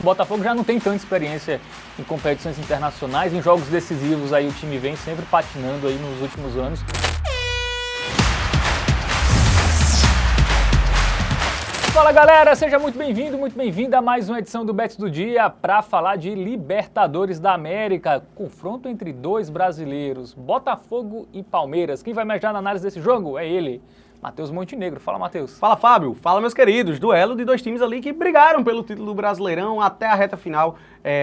Botafogo já não tem tanta experiência em competições internacionais, em jogos decisivos aí o time vem sempre patinando aí nos últimos anos. Fala galera, seja muito bem-vindo, muito bem-vinda a mais uma edição do Bets do Dia para falar de Libertadores da América, confronto entre dois brasileiros, Botafogo e Palmeiras. Quem vai me ajudar na análise desse jogo é ele, Matheus Montenegro. Fala, Matheus. Fala, Fábio. Fala, meus queridos. Duelo de dois times ali que brigaram pelo título do Brasileirão até a reta final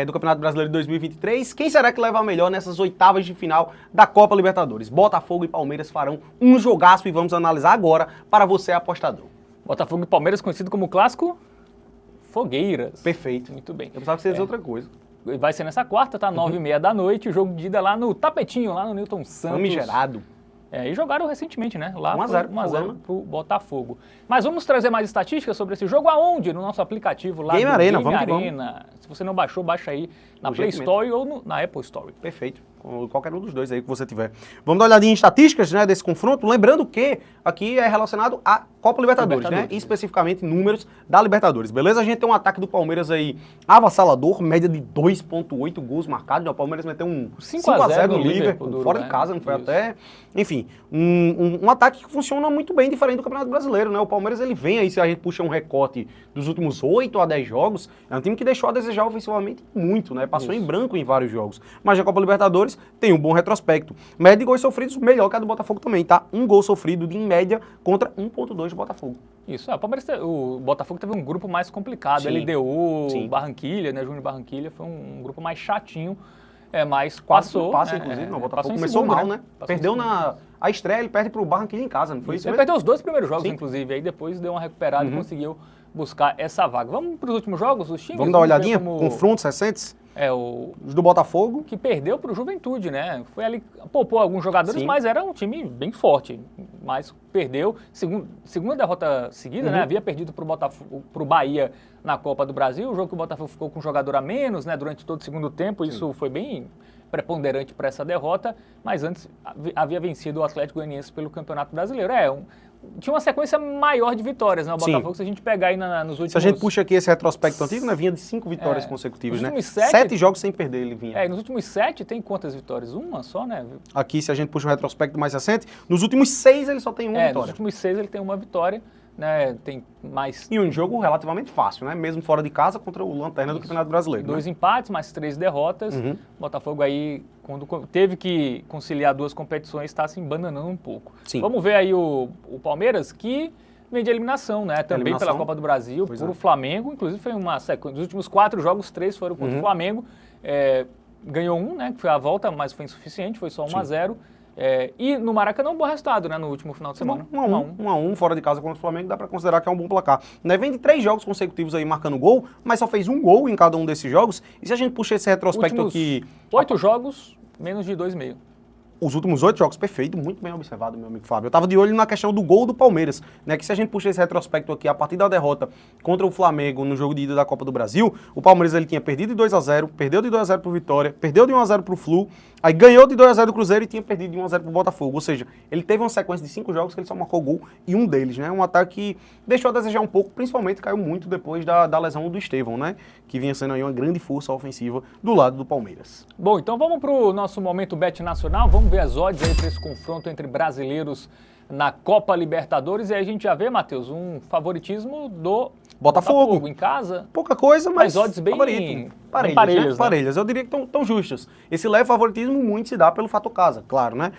do Campeonato Brasileiro de 2023. Quem será que leva a melhor nessas oitavas de final da Copa Libertadores? Botafogo e Palmeiras farão um jogaço e vamos analisar agora para você, apostador. Botafogo e Palmeiras, conhecido como clássico Fogueiras. Perfeito. Muito bem. Eu pensava que você ia dizer outra coisa. Vai ser nessa quarta, tá? 9h30 da noite, jogo de ida lá no Tapetinho, lá no Newton Santos. Famigerado. E jogaram recentemente, né? Lá 1x0 pro Botafogo. Mas vamos trazer mais estatísticas sobre esse jogo aonde? No nosso aplicativo lá Game do Arena, Game vamos Arena. Se você não baixou, baixa aí na Play Store ou na Apple Store. Perfeito. Qualquer um dos dois aí que você tiver. Vamos dar uma olhadinha em estatísticas, né, desse confronto, lembrando que aqui é relacionado à Copa Libertadores, né? Especificamente números da Libertadores, beleza? A gente tem um ataque do Palmeiras aí avassalador, média de 2,8 gols marcados, né? O Palmeiras meteu um 5x0 no Liverpool, fora de casa, não foi até... Enfim, um ataque que funciona muito bem, diferente do Campeonato Brasileiro, né? O Palmeiras, ele vem aí, se a gente puxa um recorte dos últimos 8 a 10 jogos, é um time que deixou a desejar ofensivamente muito, né? Passou em branco em vários jogos. Mas a Copa Libertadores tem um bom retrospecto. Média de gols sofridos melhor que a do Botafogo também, tá? Um gol sofrido em média contra 1,2 do Botafogo. Isso, o Botafogo teve um grupo mais complicado. Sim. LDU, Sim. Barranquilha, né? Júnior Barranquilha, foi um grupo mais chatinho, mas passou. Passa, inclusive, o Botafogo começou segundo, mal, né? Perdeu a estreia, ele perdeu pro Barranquilla em casa, não foi isso Ele mesmo? perdeu os dois primeiros jogos, Sim. inclusive, aí depois deu uma recuperada e conseguiu buscar essa vaga. Vamos para os últimos jogos dos times? Vamos dar uma olhadinha? Confrontos recentes? Os do Botafogo. Que perdeu para o Juventude, né? Foi ali, poupou alguns jogadores, Sim. mas era um time bem forte. Mas perdeu, segunda derrota seguida, né? Havia perdido para o Bahia na Copa do Brasil. O jogo que o Botafogo ficou com um jogador a menos, né? Durante todo o segundo tempo, isso foi bem preponderante para essa derrota. Mas antes havia vencido o Atlético Goianiense pelo Campeonato Brasileiro. Tinha uma sequência maior de vitórias, né? O Botafogo, se a gente pegar aí nos últimos... Se a gente puxa aqui esse retrospecto antigo, né? Vinha de 5 vitórias consecutivas, né? 7 jogos sem perder ele vinha. Nos últimos 7 tem quantas vitórias? Uma só, né? Aqui, se a gente puxa um retrospecto mais recente, nos últimos 6 ele só tem uma vitória. Nos últimos 6 ele tem uma vitória, né? Tem mais... E um jogo relativamente fácil, né? Mesmo fora de casa contra o Lanterna do Campeonato Brasileiro. 2 empates, mais 3 derrotas. Botafogo aí, quando teve que conciliar 2 competições, está se embananando um pouco. Sim. Vamos ver aí o Palmeiras, que vem de eliminação, né? Também pela Copa do Brasil, por o Flamengo. Inclusive foi uma sequência. Dos últimos 4 jogos, 3 foram contra o Flamengo. Ganhou um, né? Que foi a volta, mas foi insuficiente, foi só 1-0. E no Maracanã um bom resultado, né? No último final de semana. 1-1 fora de casa contra o Flamengo, dá pra considerar que é um bom placar. Né? Vem de 3 jogos consecutivos aí marcando gol, mas só fez um gol em cada um desses jogos. E se a gente puxar esse retrospecto aqui... 8 jogos, menos de 2,5. Os últimos 8 jogos, perfeito, muito bem observado, meu amigo Fábio. Eu tava de olho na questão do gol do Palmeiras, né? Que se a gente puxar esse retrospecto aqui, a partir da derrota contra o Flamengo no jogo de ida da Copa do Brasil, o Palmeiras ele tinha perdido de 2-0, perdeu de 2-0 pro Vitória, perdeu de 1-0 pro Flu, aí ganhou de 2-0 do Cruzeiro e tinha perdido de 1-0 pro Botafogo. Ou seja, ele teve uma sequência de 5 jogos que ele só marcou gol e um deles, né? Um ataque que deixou a desejar um pouco, principalmente caiu muito depois da lesão do Estevão, né? Que vinha sendo aí uma grande força ofensiva do lado do Palmeiras. Bom, então vamos pro nosso momento Bet Nacional, vamos ver as odds aí para esse confronto entre brasileiros na Copa Libertadores. E aí a gente já vê, Matheus, um favoritismo do Botafogo em casa. Pouca coisa, mas odds bem parelhas, né? Parelhas. Eu diria que estão justas. Esse leve favoritismo muito se dá pelo fator casa, claro, né?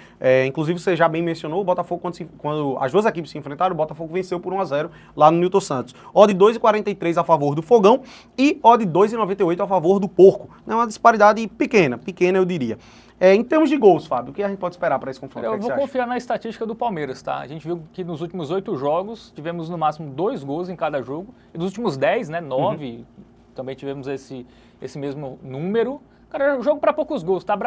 Inclusive, você já bem mencionou, o Botafogo, quando as duas equipes se enfrentaram, o Botafogo venceu por 1-0 lá no Newton Santos. Odd 2,43 a favor do Fogão e odd 2,98 a favor do Porco. É uma disparidade pequena eu diria. Em termos de gols, Fábio, o que a gente pode esperar para esse confronto? Eu vou confiar na estatística do Palmeiras, tá? A gente viu que nos últimos 8 jogos tivemos no máximo 2 gols em cada jogo. E nos últimos 10, né, 9, também tivemos esse mesmo número. Cara, jogo para poucos gols, tá?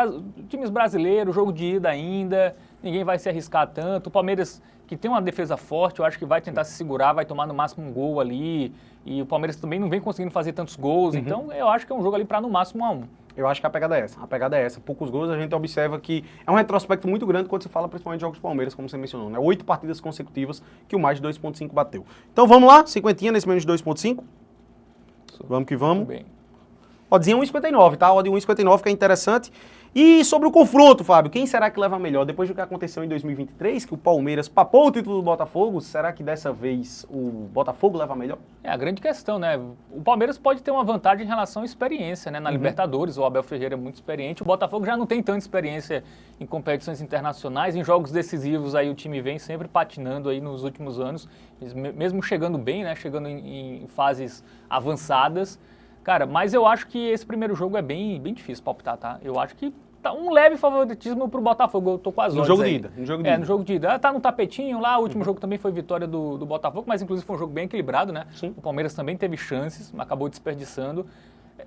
Times brasileiros, jogo de ida ainda, ninguém vai se arriscar tanto. O Palmeiras, que tem uma defesa forte, eu acho que vai tentar se segurar, vai tomar no máximo um gol ali. E o Palmeiras também não vem conseguindo fazer tantos gols, então eu acho que é um jogo ali para no máximo 1-1. Eu acho que a pegada é essa. A pegada é essa. Poucos gols, a gente observa que é um retrospecto muito grande quando se fala principalmente de jogos do Palmeiras, como você mencionou, né? 8 partidas consecutivas que o mais de 2,5 bateu. Então vamos lá, cinquentinha nesse menos de 2,5. Vamos que vamos. Muito bem. Oddzinha 1,59, tá? Odd 1,59 que é interessante. E sobre o confronto, Fábio, quem será que leva melhor? Depois do que aconteceu em 2023, que o Palmeiras papou o título do Botafogo, será que dessa vez o Botafogo leva melhor? É a grande questão, né? O Palmeiras pode ter uma vantagem em relação à experiência, né? Na Libertadores, o Abel Ferreira é muito experiente. O Botafogo já não tem tanta experiência em competições internacionais. Em jogos decisivos, aí o time vem sempre patinando aí nos últimos anos, mesmo chegando bem, né? Chegando em fases avançadas. Cara, mas eu acho que esse primeiro jogo é bem difícil palpitar, tá? Eu acho que tá um leve favoritismo pro Botafogo. Eu tô com as odds no jogo aí. de ida. No jogo de ida. Tá no tapetinho lá, o último jogo também foi vitória do Botafogo, mas inclusive foi um jogo bem equilibrado, né? Sim. O Palmeiras também teve chances, mas acabou desperdiçando.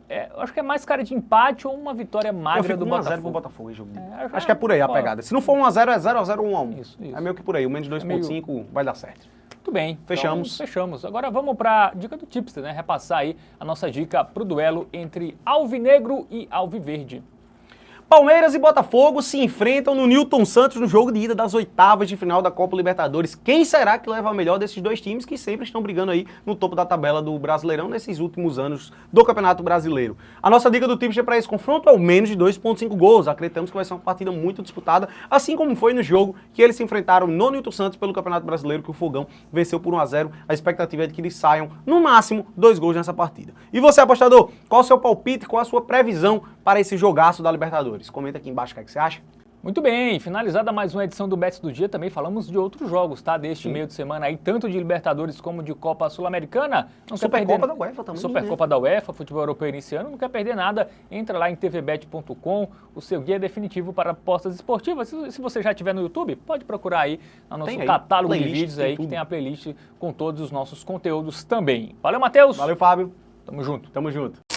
Eu acho que é mais cara de empate ou uma vitória magra do Botafogo. 1x0 pro Botafogo em jogo de ida. acho Acho que é por aí a pegada. Se não for 1x0, é 0x0 ou 1x1. Isso. É meio que por aí. O menos 2,5 vai dar certo. Muito bem. Fechamos. Então, fechamos. Agora vamos para a dica do Tipster, né? Repassar aí a nossa dica pro duelo entre Alvinegro e Alviverde. Palmeiras e Botafogo se enfrentam no Newton Santos no jogo de ida das oitavas de final da Copa Libertadores. Quem será que leva a melhor desses dois times que sempre estão brigando aí no topo da tabela do Brasileirão nesses últimos anos do Campeonato Brasileiro? A nossa dica do Tipster para esse confronto é o menos de 2,5 gols. Acreditamos que vai ser uma partida muito disputada, assim como foi no jogo que eles se enfrentaram no Newton Santos pelo Campeonato Brasileiro, que o Fogão venceu por 1x0. A expectativa é de que eles saiam, no máximo, 2 gols nessa partida. E você, apostador, qual o seu palpite, qual a sua previsão para esse jogaço da Libertadores? Comenta aqui embaixo o que é que você acha. Muito bem, finalizada mais uma edição do Bets do Dia, também falamos de outros jogos, tá? Deste meio de semana aí, tanto de Libertadores como de Copa Sul-Americana. Supercopa da UEFA também. Supercopa da UEFA, futebol europeu iniciando, não quer perder nada, entra lá em tvbet.com, o seu guia definitivo para apostas esportivas. Se você já estiver no YouTube, pode procurar aí no nosso catálogo de vídeos aí, que tem a playlist com todos os nossos conteúdos também. Valeu, Matheus! Valeu, Fábio! Tamo junto! Tamo junto!